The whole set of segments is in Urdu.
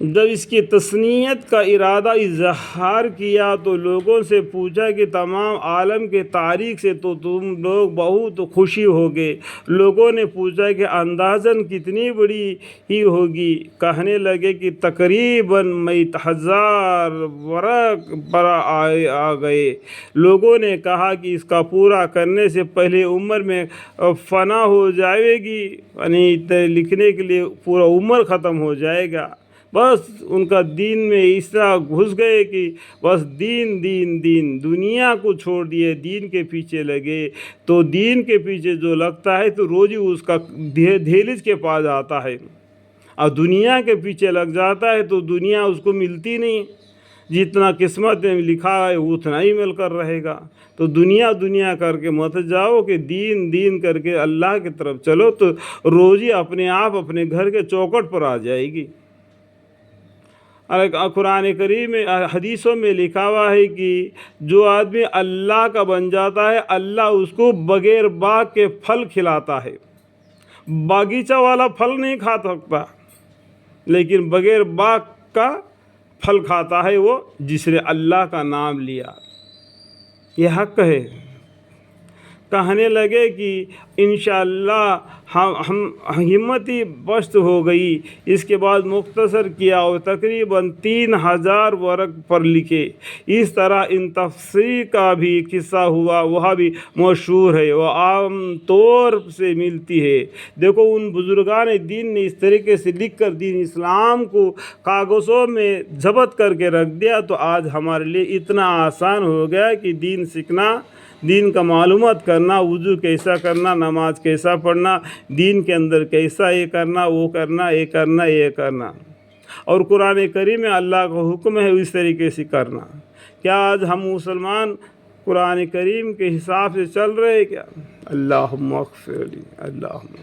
جب اس کی تثنیت کا ارادہ اظہار کیا تو لوگوں سے پوچھا کہ تمام عالم کے تاریخ سے تو تم لوگ بہت خوشی ہوگے۔ لوگوں نے پوچھا کہ اندازاً کتنی بڑی ہی ہوگی؟ کہنے لگے کہ تقریباً 100,000 ورق پر آ گئے۔ لوگوں نے کہا کہ اس کا پورا کرنے سے پہلے عمر میں فنا ہو جائے گی، یعنی لکھنے کے لیے پورا عمر ختم ہو جائے گا۔ بس ان کا دین میں اس طرح گھس گئے کہ بس دین دین دین، دنیا کو چھوڑ دیے، دین کے پیچھے لگے۔ تو دین کے پیچھے جو لگتا ہے تو روز ہی اس کا دہلیز کے پاس آتا ہے، اور دنیا کے پیچھے لگ جاتا ہے تو دنیا اس کو ملتی نہیں، جتنا قسمت میں لکھا ہے اتنا ہی مل کر رہے گا۔ تو دنیا دنیا کر کے مت جاؤ کہ دین دین کر کے اللہ کی طرف چلو، تو روزی اپنے آپ اپنے گھر کے چوکٹ پر آ جائے گی۔ قرآن کریم میں حدیثوں میں لکھا ہوا ہے کہ جو آدمی اللہ کا بن جاتا ہے، اللہ اس کو بغیر باغ کے پھل کھلاتا ہے۔ باغیچہ والا پھل نہیں کھا سکتا، لیکن بغیر باغ کا پھل کھاتا ہے وہ، جس نے اللہ کا نام لیا۔ یہ حق ہے۔ کہنے لگے کہ انشاءاللہ ہم ہمتی بست ہو گئی۔ اس کے بعد مختصر کیا اور تقریباً 3,000 ورق پر لکھے۔ اس طرح ان تفسیر کا بھی قصہ ہوا، وہ بھی مشہور ہے، وہ عام طور سے ملتی ہے۔ دیکھو ان بزرگان دین نے اس طریقے سے لکھ کر دین اسلام کو کاغذوں میں ضبط کر کے رکھ دیا، تو آج ہمارے لیے اتنا آسان ہو گیا کہ دین سیکھنا، دین کا معلومات کرنا، وضو کیسا کرنا، نماز کیسا پڑھنا، دین کے اندر کیسا یہ کرنا، وہ کرنا، یہ کرنا، یہ کرنا۔ اور قرآن کریم میں اللہ کا حکم ہے اس طریقے سے کرنا۔ کیا آج ہم مسلمان قرآن کریم کے حساب سے چل رہے ہیں کیا؟ اللہم اغفر لی، اللہم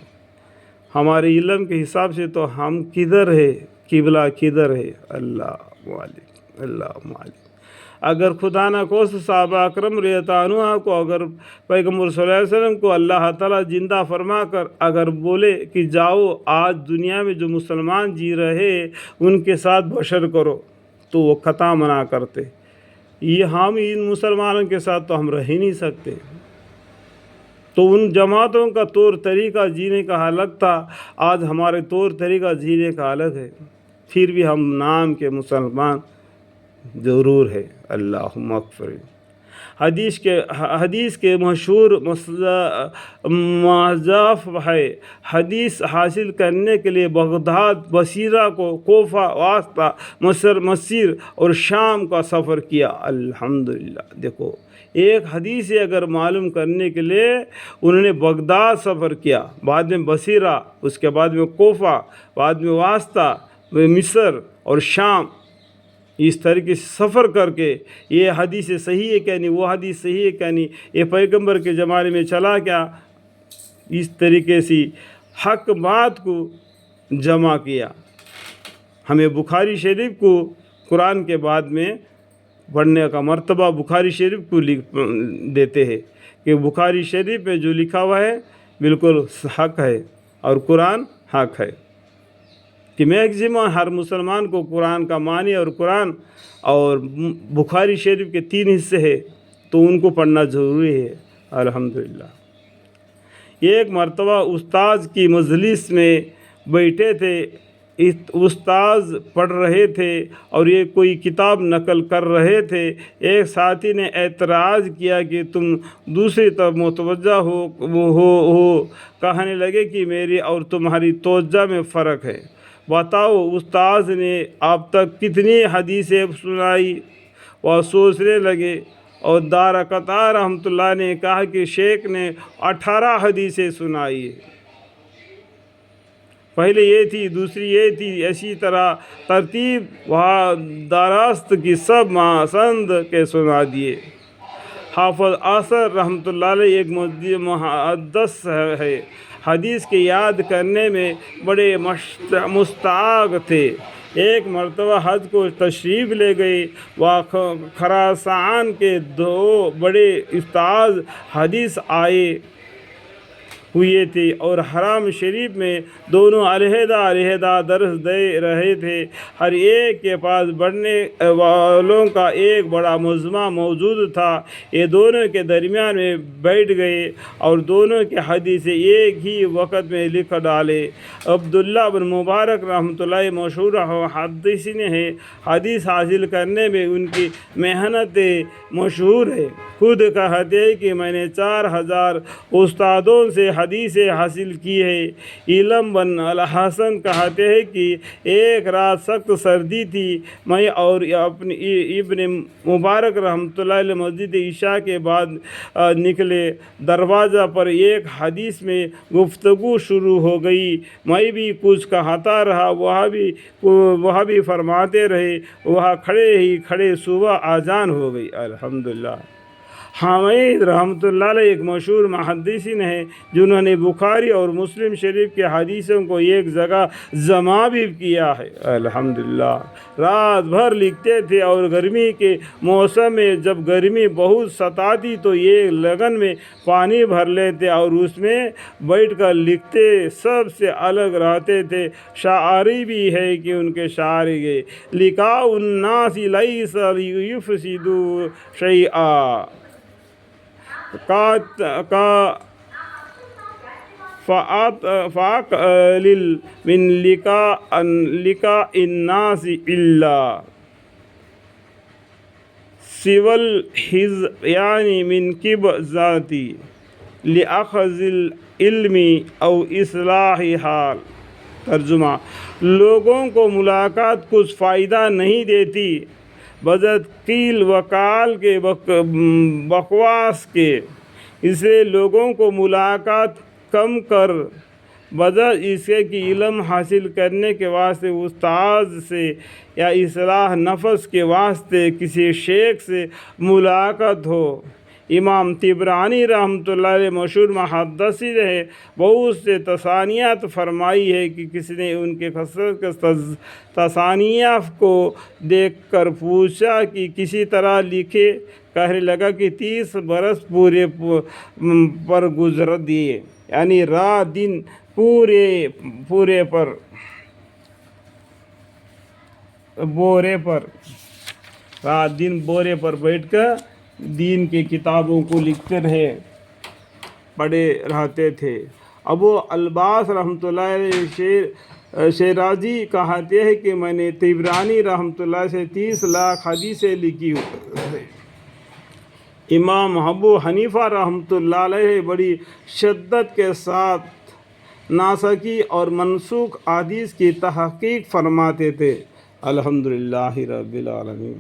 ہمارے علم کے حساب سے تو ہم کدھر ہے، قبلہ کدھر ہے؟ اللہ مالک، اللہ مالک۔ اگر خدا نہ کو صحابہ اکرم رضی اللہ عنہ کو، اگر پیغمبر صلی اللہ علیہ وسلم کو اللہ تعالیٰ زندہ فرما کر اگر بولے کہ جاؤ آج دنیا میں جو مسلمان جی رہے ان کے ساتھ بشر کرو، تو وہ خطا منع کرتے۔ یہ ہم ان مسلمانوں کے ساتھ تو ہم رہ ہی نہیں سکتے۔ تو ان جماعتوں کا طور طریقہ جینے کا الگ تھا، آج ہمارے طور طریقہ جینے کا الگ ہے، پھر بھی ہم نام کے مسلمان ضرور ہے۔ اللہم اغفر۔ حدیث کے مشہور مضاف ہے۔ حدیث حاصل کرنے کے لیے بغداد، بصیرہ کو، کوفہ، واسطہ، مصر اور شام کا سفر کیا۔ الحمدللہ۔ دیکھو ایک حدیث اگر معلوم کرنے کے لیے انہوں نے بغداد سفر کیا، بعد میں بصیرہ، اس کے بعد میں کوفہ، بعد میں واسطہ، مصر اور شام، اس طریقے سے سفر کر کے یہ حدیث صحیح ہے کہ نہیں، وہ حدیث صحیح ہے کہ نہیں، یہ پیغمبر کے زمانے میں چلا کیا، اس طریقے سے حق بات کو جمع کیا۔ ہمیں بخاری شریف کو قرآن کے بعد میں پڑھنے کا مرتبہ بخاری شریف کو دیتے ہیں کہ بخاری شریف میں جو لکھا ہوا ہے بالکل حق ہے، اور قرآن حق ہے، کہ میکزیمم ہر مسلمان کو قرآن کا معنی اور قرآن اور بخاری شریف کے 3 حصے ہیں، تو ان کو پڑھنا ضروری ہے۔ الحمدللہ۔ ایک مرتبہ استاذ کی مجلس میں بیٹھے تھے، استاذ پڑھ رہے تھے اور یہ کوئی کتاب نقل کر رہے تھے۔ ایک ساتھی نے اعتراض کیا کہ تم دوسری طرف متوجہ ہو۔ کہنے لگے کہ میری اور تمہاری توجہ میں فرق ہے۔ بتاؤ استاذ نے اب تک کتنی حدیثیں سنائی؟ وہ سوچنے لگے، اور دارقطع رحمۃ اللہ نے کہا کہ شیخ نے 18 حدیثیں سنائی۔ پہلے یہ تھی، دوسری یہ تھی، اسی طرح ترتیب وہاں دراست کی سب ماسند کے سنا دیے۔ حافظ اثر رحمۃ اللہ علیہ ایک محدث ہے، حدیث کے یاد کرنے میں بڑے مستعد تھے۔ ایک مرتبہ حج کو تشریف لے گئے، وہ خراسان کے 2 بڑے استاذ حدیث آئے ہوئے تھے اور حرم شریف میں دونوں علیحدہ علیحدہ درس دے رہے تھے۔ ہر ایک کے پاس پڑھنے والوں کا ایک بڑا مجمع موجود تھا۔ یہ دونوں کے درمیان میں بیٹھ گئے اور دونوں کے حدیث ایک ہی وقت میں لکھ ڈالے۔ عبداللہ بن مبارک رحمۃ اللہ مشہور محدثین ہیں۔ حدیث حاصل کرنے میں ان کی محنت مشہور ہے۔ خود کہتے ہیں کہ میں نے 4000 استادوں سے حدیث حاصل کی ہے۔ علم بن الحسن کہتے ہیں کہ ایک رات سخت سردی تھی، میں اور ابن مبارک رحمۃ اللہ علیہ مسجد عشاء کے بعد نکلے۔ دروازہ پر ایک حدیث میں گفتگو شروع ہو گئی، میں بھی کچھ کہتا رہا، وہ بھی فرماتے رہے، وہاں کھڑے ہی کھڑے صبح اذان ہو گئی۔ الحمدللہ۔ حامد رحمۃ اللہ علیہ ایک مشہور محدثین ہیں جنہوں نے بخاری اور مسلم شریف کے حدیثوں کو ایک جگہ جمع بھی کیا ہے۔ الحمدللہ۔ رات بھر لکھتے تھے اور گرمی کے موسم میں جب گرمی بہت ستاتی تو یہ لگن میں پانی بھر لیتے اور اس میں بیٹھ کر لکھتے، سب سے الگ رہتے تھے۔ شاعری بھی ہے کہ ان کے شاعری گئے لقاء الناس لیس یفسدوا شیئا فَأَقْلِلْ مِنْ لِقَاءِ النَّاسِ إِلَّا سِوَى الْحِزْبَانِ مِنْ قِبْضَةِ لِأَخْذِ الْعِلْمِ أَوْ إِصْلَاحِ حَالٍ۔ ترجمہ: لوگوں کو ملاقات کچھ فائدہ نہیں دیتی بجز قیل وقال کے بکواس کے، اس لیے لوگوں کو ملاقات کم کر بجز اس کے علم حاصل کرنے کے واسطے استاد سے یا اصلاح نفس کے واسطے کسی شیخ سے ملاقات ہو۔ امام طبرانی رحمۃ اللہ علیہ مشہور محدث ہے، بہت سے تصانیف فرمائی ہے کہ کسی نے ان کے کثرت کے تصانیف کو دیکھ کر پوچھا کہ کسی طرح لکھے، کہنے لگا کہ 30 برس پورے پر گزر دیے، یعنی رات دن بورے پر بیٹھ کر دین کی کتابوں کو لکھتے رہے، پڑھے رہتے تھے۔ ابو العباس رحمۃ اللہ علیہ شیرازی کہتے ہیں کہ میں نے طبرانی رحمۃ اللہ سے 30 لاکھ حدیثیں لکھی ہیں۔ امام ابو حنیفہ رحمۃ اللہ علیہ بڑی شدت کے ساتھ ناسخی اور منسوخ حدیث کی تحقیق فرماتے تھے۔ الحمدللہ رب العالمین۔